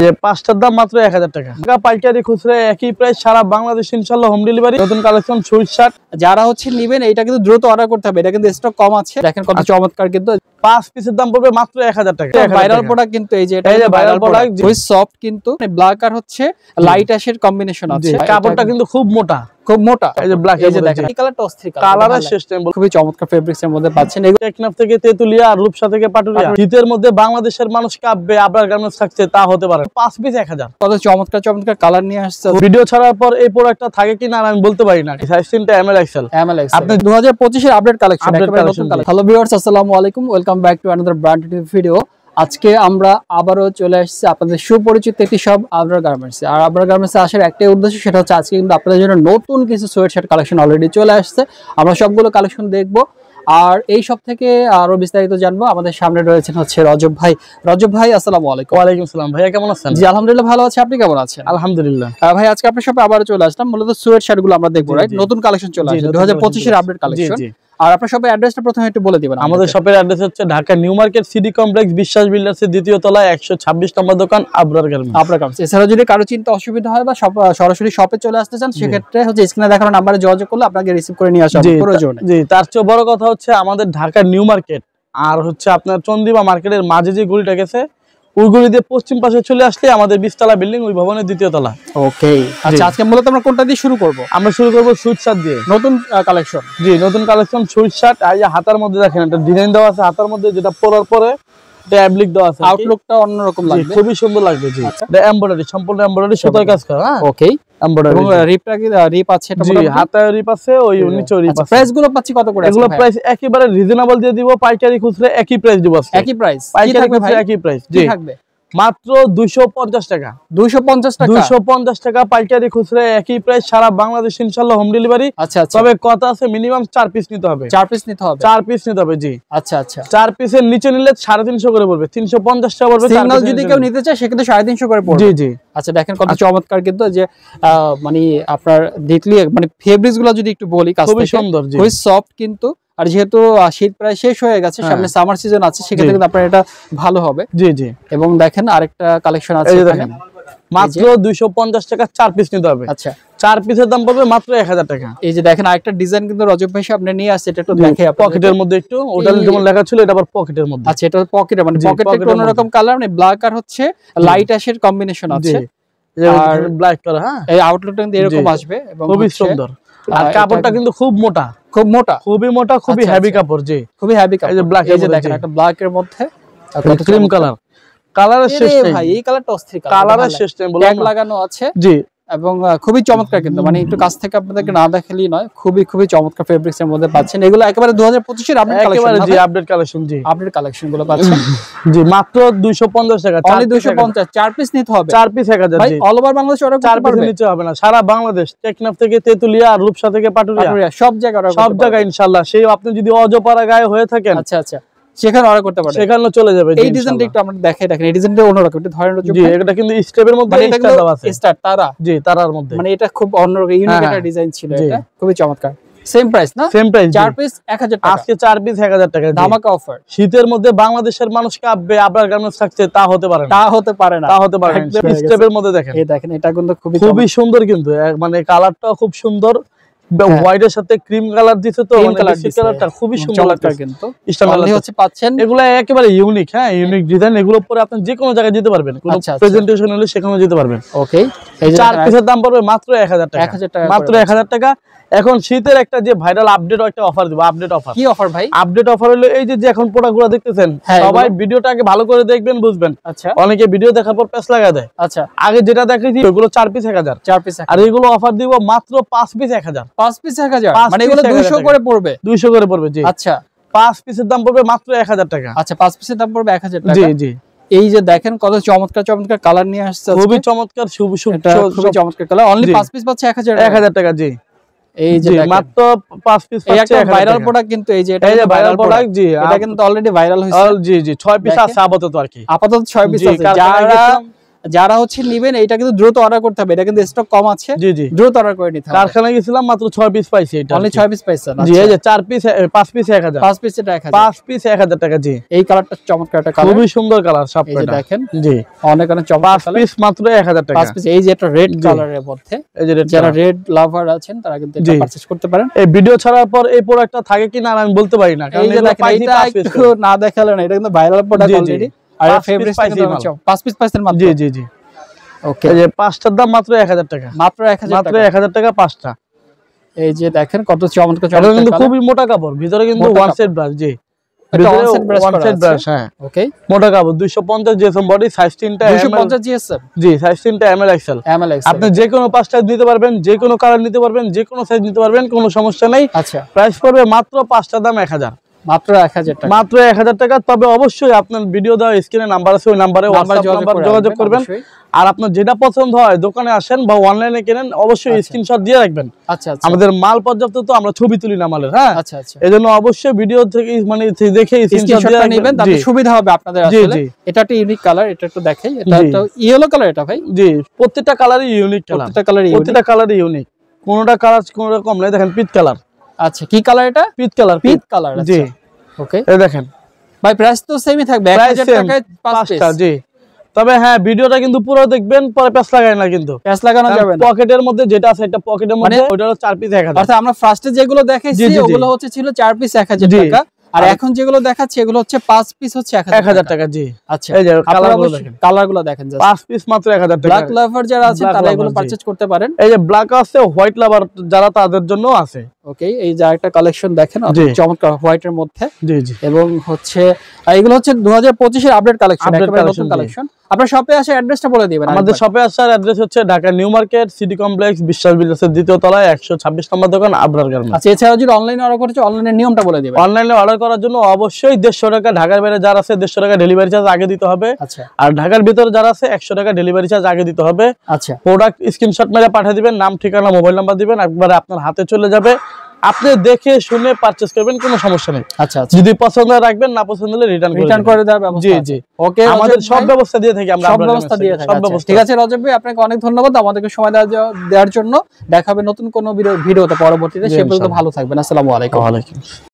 যে পাঁচটার দাম মাত্র 1000 টাকা। পাইকারি খুচরা একই প্রাইস, সারা বাংলাদেশ ইনশাআল্লাহ হোম ডেলিভারি। নতুন কালেকশন সুইট শার্ট যারা নেবেন এটা কিন্তু দ্রুত অর্ডার করতে হবে, এটা কিন্তু স্টক কম আছে। দেখেন কত চমৎকার, কিন্তু 5 পিসের দাম পড়বে মাত্র 1000 টাকা। ভাইরাল প্রোডাক্ট কিন্তু এই যে এটা ভাইরাল প্রোডাক্ট, খুবই সফট, কিন্তু ব্ল্যাক আর লাইট অ্যাশের কম্বিনেশন আছে। কাপড়টা কিন্তু খুব মোটা, খুব মোটা। এই যে ব্ল্যাক, এই যে দেখেন এই কালারটা অস্থির কালারের সিস্টেম, খুবই চমৎকার ফেব্রিক্স এর মধ্যে পাচ্ছেন। এগুলো টেকনাফ থেকে তেতুলিয়া আর রূপসা থেকে পাটুরিয়া। শীতের মধ্যে বাংলাদেশের মানুষ কাঁপবে, আবরার গার্মেন্টস থাকছে, তা হতে পারে। 5 পিস 1000। কত চমৎকার চমৎকার কালার নিয়ে আসছে। ভিডিও ছাড়ার পর এই প্রোডাক্টটা থাকে কিনা আমি বলতে পারি না। সাইজ তিনটা এমএল এক্সেল। আপনি 2025 এর আপডেট কালেকশন, একেবারে নতুন কালেকশন। হ্যালো ভিউয়ার্স, আসসালামু আলাইকুম, welcome back to another brand new video. আজকে আমরা আবারও চলে আসছি আপনাদের সুপরিচিত একটি শপ আবরার গার্মেন্টস। আর আবরার গার্মেন্টসে আসার একটাই উদ্দেশ্য, সেটা হচ্ছে আজকে কিন্তু আপনাদের জন্য নতুন কিছু সোয়েট শার্ট কালেকশন অলরেডি চলে আসছে। আমরা সবগুলো কালেকশন দেখবো আর এই সব থেকে আরো বিস্তারিত জানবো। আমাদের সামনে রয়েছেন রজব ভাই। রজব ভাই, আসসালামু আলাইকুম। ওয়ালাইকুম আসসালাম। ভাইয়া কেমন আছেন? জি আলহামদুলিল্লাহ ভালো আছি, আপনি কেমন আছেন? আলহামদুলিল্লাহ। ভাই আজকে আপনার শপে আবারও চলে আসলাম, মূলত সোয়েট শার্ট গুলো আমরা দেখবো, রাইট? নতুন কালেকশন চলে আসছে, 2025 এর আপডেট কালেকশন। আর আপনার শপের অ্যাড্রেসটা প্রথমে একটু বলে দিবেন। আমাদের শপের অ্যাড্রেস হচ্ছে Dhaka new market city complex, বিশ্বাস বিল্ডার্স এর দ্বিতীয় তলায় 126 নম্বর দোকান, আবরার গার্মেন্টস। আবরার গার্মেন্টস। এছাড়া যদি কারো চিন্তা অসুবিধা হয় বা সরাসরি শপে চলে আসতে চান, সেক্ষেত্রে স্ক্রিনে দেখানো নাম্বারে যোগাযোগ করলে আপনাকে রিসিভ করে নিয়ে আসা হবে প্রয়োজনে। জি, তার চেয়ে বড় কথা হচ্ছে আমাদের ঢাকা নিউ মার্কেট আর আপনার চন্দিমা মার্কেটের মাঝে যে গলিটা গেছে, ওই গলি দিয়ে পশ্চিম পাশে চলে আসলে আমাদের 20 তলা বিল্ডিং, ওই ভবনের দ্বিতীয় তলা। ওকে, আচ্ছা আজকে মূলত আমরা কোনটা দিয়ে শুরু করব? আমরা শুরু করব সুইট শার্ট দিয়ে, নতুন কালেকশন। জি, নতুন কালেকশন সুইট শার্ট। আর হাতার মধ্যে দেখেন একটা ডিজাইন দেওয়া আছে, হাতার মধ্যে যেটা পরার পরে ট্যাবলিক দেওয়া আছে, আউটলুকটা অন্যরকম লাগবে, খুবই সুন্দর লাগবে। জি, এটা এমব্রয়ডারি, সম্পূর্ণ এমব্রয়ডারি সুতার কাজ করা। হ্যাঁ, ওকে। এমব্রয়ডারি এবং রিপটা কি রিপ আছে? এটা জি, হাতায় রিপ আছে, ওই নিচেও রিপ আছে। প্রাইস গুলো পাচ্ছি কত করে? এগুলো প্রাইস একেবারে রিজনেবল দিয়ে দিব, পাইকারি খুচরা একই প্রাইস দিব। একই প্রাইস, পাইকারি খুচরা একই প্রাইস। জি, থাকবে মাত্র 250 টাকা। 250 টাকা, 250 টাকা পাইকারি খুচরা একই প্রাইস, সারা বাংলাদেশ ইনশাআল্লাহ হোম ডেলিভারি। আচ্ছা আচ্ছা, তবে কথা আছে মিনিমাম 4 পিস নিতে হবে। 4 পিস নিতে হবে, 4 পিস নিতে হবে। জি, আচ্ছা আচ্ছা। 4 পিসের নিচে নিলে 350 করে পড়বে, 350 টাকা পড়বে। সিঙ্গেল যদি কেউ নিতে চায় সেক্ষেত্রে 350 করে পড়বে। জি জি। আচ্ছা দেখেন কত চমৎকার, কিন্তু যে মানে আপনার দেখলে মানে ফেব্রিক্স গুলো যদি একটু বলি, কাজ খুবই সুন্দর, জি, খুবই সফট। কিন্তু আর যেহেতু শীত প্রায় শেষ হয়ে গেছে, সামনে সামার সিজন আছে, সেক্ষেত্রে কিন্তু আপনার এটা ভালো হবে। জি জি। এবং দেখেন আরেকটা কালেকশন আছে এখানে, মাত্র 250 টাকা 4 পিস নিতে হবে। আচ্ছা, 4 পিসের দাম পড়বে মাত্র 1000 টাকা। এই যে দেখেন আরেকটা ডিজাইন কিন্তু রজব ভাই আপনি নিয়ে আসছে, এটা একটু দেখে পকেটের মধ্যে একটু ওটা যেমন লেখা ছিল, এটা আবার পকেটের মধ্যে। আচ্ছা, এটা পকেটে, মানে পকেটে একটু অন্যরকম কালার, মানে ব্ল্যাক আর লাইট অ্যাশের কম্বিনেশন আছে, আর ব্ল্যাক কালার। হ্যাঁ, এই আউটলুকটা কিন্তু এরকম আসবে এবং খুবই সুন্দর। আর কাপড়টা কিন্তু খুব মোটা, খুব মোটা, খুবই মোটা, খুবই হেভি কাপড়। জি, খুবই হেভি কাপড়। এই যে ব্ল্যাক, এই যে দেখেন একটা ব্ল্যাক এর মধ্যে ক্রিম কালার, কালারের সিস্টেম ভাই, এই কালারটা অস্থির কালারের সিস্টেম ট্যাগ লাগানো আছে। জি, এবং খুবই চমৎকার, কিন্তু মানে একটু কাছ থেকে আপনাদেরকে না দেখালেই নয়, খুবই খুবই চমৎকার ফেব্রিক্স এর মধ্যে পাচ্ছেন। এগুলো একেবারে 2025 এর আপডেট কালেকশন। জি, আপডেট কালেকশন। জি, আপডেট কালেকশন গুলো পাচ্ছেন। জি, মাত্র 250 টাকা, অনলি 250। 4 পিস নিতে হবে, 4 পিস 1000। ভাই অল ওভার বাংলাদেশ অর্ডার করতে পারবে। 4 পিস নিতে হবে না, সারা বাংলাদেশ, টেকনাফ থেকে তেতুলিয়া আর রূপসা থেকে পাটুরিয়া, সব জায়গায় সব জায়গায় ইনশাআল্লাহ। সেই আপনি যদি অজপাড়া গায়ে হয়ে থাকেন, আচ্ছা আচ্ছা, সেখানে অর্ডার করতে পারবেন, সেখানে চলে যাবে। এই ডিজাইনটা একটু আমরা দেখাই, দেখেন এই ডিজাইনটা অন্যরকম, একটু ধরেন। জি, এটা কিন্তু স্টেপের মধ্যে স্টার দেওয়া আছে, স্টার তারা। জি, তারার মধ্যে, মানে এটা খুব অন্যরকম ইউনিক একটা ডিজাইন ছিল, এটা খুবই চমৎকার। সেম প্রাইস না? Same price. 4 পিস 1000 টাকা, আজকে 4 পিস 1000 টাকা ধামাকা অফার। শীতের মধ্যে বাংলাদেশের মানুষ কাঁপবে, আবরার গার্মেন্টস থাকছে, তা হতে পারে না, তা হতে পারে না, তা হতে পারে না। স্টেপের মধ্যে দেখেন, এই দেখেন এটা কিন্তু খুবই সুন্দর, কিন্তু মানে কালারটাও খুব সুন্দর, হোয়াইটের সাথে ক্রিম কালার দিছে, তো কালারটা খুবই সুন্দর লাগছে। কিন্তু স্টাইল হচ্ছে পাচ্ছেন, এগুলো একেবারে ইউনিক। হ্যাঁ, ইউনিক ডিজাইন। এগুলো পরে আপনি যে কোনো জায়গায় যেতে পারবেন, কোনো প্রেজেন্টেশন হলে সেখানে যেতে পারবেন। ওকে, এই যে 4 পিসের দাম পড়বে মাত্র 1000 টাকা, 1000 টাকা, মাত্র 1000 টাকা। এখন শীতের একটা যে ভাইরাল আপডেট একটা অফার দিব। Update offer. কি অফার ভাই? আপডেট অফার হলো এই যে এখন প্রোডাক্টগুলো দেখতেছেন, সবাই ভিডিওটা আগে ভালো করে দেখবেন, বুঝবেন। আচ্ছা, অনেকে ভিডিও দেখার পর প্যাচ লাগা দেয়। আচ্ছা, আগে যেটা দেখাইছি ওগুলো 4 পিস 1000, 4 পিস। আর এগুলো অফার দিব মাত্র 5 পিস 1000, 5 পিস 1000, মানে এগুলো 200 করে পড়বে, 200 করে পড়বে। জি, আচ্ছা, 5 পিসের দাম পড়বে মাত্র 1000 টাকা। আচ্ছা, 5 পিসের দাম পড়বে 1000 টাকা। জি জি। এই যে দেখেন কত চমৎকার চমৎকার কালার নিয়ে আসছে, খুবই চমৎকার, খুবই চমৎকার কালার। অনলি 5 পিস পাচ্ছে 1000 টাকা। জি, এই যে মাত্র 5 পিস পাচ্ছে। একটা ভাইরাল প্রোডাক্ট, কিন্তু এই যে এটা ভাইরাল প্রোডাক্ট। জি, এটা কিন্তু অলরেডি ভাইরাল হইছে। জি জি, 6 পিস আছে আপাতত, আর কি আপাতত 6 পিস আছে। যারা যারা হচ্ছে নেবেন এটা কিন্তু দ্রুত অর্ডার করতে হবে, এটা কিন্তু স্টক কম আছে, জি জি দ্রুত অর্ডার করে নিতে হবে। কারখানায় গেছিলাম মাত্র 6 পিস পাইছি, এটা অনলি 6 পিস পাইছেন। জি এই যে 4 পিস 5 পিস 1000, 5 পিস এটা 1000, 5 পিস 1000 টাকা। জি এই কালারটা চমৎকার একটা কালার, খুবই সুন্দর কালার সব এই যে কয়টা দেখেন জি অনেক অনেক চমৎকার 5 কালার, পিস মাত্র 1000 টাকা। 5 পিস এই যে একটা রেড কালারের মধ্যে, এই যে রেড, যারা রেড লাভার আছেন তারা কিন্তু এটা পারচেজ করতে পারেন। এই ভিডিও ছাড়ার পর এই প্রোডাক্টটা থাকে কিনা আমি বলতে পারি না, কারণ এই যে এগুলো দেখেন পাইছি এটা 5 পিস। একটু না দেখালে না, এটা কিন্তু ভাইরাল প্রোডাক্ট অলরেডি, আর 5 ফেভারিট পিস পাইছি মাল। 5 পিস পাইছেন মাত্র। জি জি জি ওকে, এই যে পাঁচটার দাম মাত্র 1000 টাকা, মাত্র 1000 মাত্র টাকা। 1000 টাকা পাঁচটা। এই যে দেখেন কত চমৎকার এটা চমৎকার কিন্তু কালার, খুবই মোটা কাপড়, ভিতরে কিন্তু মোটা ওয়ান কাপড়। Set brush. জি এটা ভিতরে one set brush ওয়ান করা সেট আছে। ব্রাশ, হ্যাঁ ওকে, মোটা কাপড় 250 জিএসএম বডি, সাইজ 3টা এমএল। 250 জিএসএম, জি সাইজ 3টা এমএল এক্সেল। ML x. আপনি যে কোনো 5টা নিতে পারবেন, যে কোনো কালার নিতে পারবেন, যে কোনো সাইজ নিতে পারবেন, কোনো সমস্যা নাই। আচ্ছা, প্রাইস পড়বে মাত্র 5টার দাম 1000, মাত্র 1000 টাকা, মাত্র 1000 টাকা। তবে অবশ্যই আপনার ভিডিও দেওয়া স্ক্রিনে নাম্বার আছে, ওই নাম্বারে হোয়াটসঅ্যাপ নাম্বার যোগাযোগ করবেন। আর আপনার যেটা পছন্দ হয় দোকানে আসেন বা অনলাইনে কেনেন, অবশ্যই স্ক্রিনশট দিয়ে রাখবেন। আচ্ছা আচ্ছা, আমাদের মাল পর্যাপ্ত, তো আমরা ছবি তুলি না মালের, হ্যাঁ আচ্ছা আচ্ছা, এজন্য অবশ্যই ভিডিও থেকে মানে দেখে স্ক্রিনশট দিয়ে স্ক্রিনশটটা নেবেন, তাহলে রাখবেন। সুবিধা হবে আপনাদের। আসলে এটা একটা ইউনিক কালার, এটা একটু দেখাই, এটা একটা ইয়েলো কালার, এটা ভাই জি প্রত্যেকটা কালারই ইউনিক কালার, প্রত্যেকটা কালার ইউনিক, প্রত্যেকটা কালারই ইউনিক, কোনটা কালার কোন রকম নাই। দেখেন পিট কালার। আচ্ছা, কি কালার এটা? পিট কালার, পিট কালার। জি ওকে, এই দেখেন ভাই প্রাইস তো সেমই থাকবে 1000 টাকায় 5 পিস। জি তবে হ্যাঁ ভিডিওটা কিন্তু পুরো দেখবেন, পরে প্যাচ লাগায় না কিন্তু, প্যাচ লাগানো যাবে না। পকেটের মধ্যে যেটা আছে একটা পকেটের মধ্যে, ওটা হলো 4 পিস 1000। অর্থাৎ আমরা ফার্স্টে যেগুলো দেখাইছি ওগুলো হচ্ছে ছিল 4 পিস 1000 টাকা, আর এখন যেগুলো দেখাচ্ছি এগুলো হচ্ছে 5 পিস হচ্ছে 1000 টাকা। জি আচ্ছা, এই যে কালারগুলো দেখেন, কালারগুলো দেখেন, 5 পিস মাত্র 1000 টাকা। ব্ল্যাক লাভার যারা আছে তারা এগুলো পারচেজ করতে পারেন। এই যে ব্ল্যাক আছে, হোয়াইট লাভার যারা তাদের জন্য আছে। ওকে, এই যে একটা কালেকশন দেখেন চমৎকার হোয়াইটের মধ্যে। জি জি এবং হচ্ছে এগুলো হচ্ছে 2025 এর আপডেট কালেকশন, একেবারে নতুন কালেকশন। আপনার শপে আসে অ্যাড্রেসটা বলে দিবেন। আমাদের শপে আসার অ্যাড্রেস হচ্ছে Dhaka new market city complex, বিশ্বাস বিল্ডার্সের দ্বিতীয় তলায় 126 নম্বর দোকান, আবরার গার্মেন্টস। আচ্ছা, এছাড়াও যদি অনলাইনে অর্ডার করতে, অনলাইনের নিয়মটা বলে দিবেন। অনলাইনে অর্ডার করার জন্য অবশ্যই 150 টাকা, ঢাকার বাইরে যারা আছে 150 টাকা ডেলিভারি চার্জ আগে দিতে হবে। আচ্ছা, আর ঢাকার ভিতরে যারা আছে 100 টাকা ডেলিভারি চার্জ আগে দিতে হবে। আচ্ছা, প্রোডাক্ট স্ক্রিনশট মেরে পাঠিয়ে দিবেন, নাম ঠিকানা মোবাইল নাম্বার দিবেন, একবারে আপনার হাতে চলে যাবে। আপনি দেখে শুনে পারচেজ করবেন, কোনো সমস্যা নেই। আচ্ছা, যদি পছন্দ হয় রাখবেন, না পছন্দ হলে রিটার্ন করে দেওয়ার ব্যবস্থা। জি জি ওকে, আমাদের সব ব্যবস্থা দিয়ে থাকি আমরা, সব ব্যবস্থা দিয়ে থাকি। সব ব্যবস্থা। ঠিক আছে রজব ভাই, আপনাকে অনেক ধন্যবাদ আমাদেরকে সময় দেওয়ার জন্য। দেখা হবে নতুন কোনো ভিডিওতে পরবর্তীতে। সে পর্যন্ত ভালো থাকবেন। আসসালামু আলাইকুম। ওয়া আলাইকুম।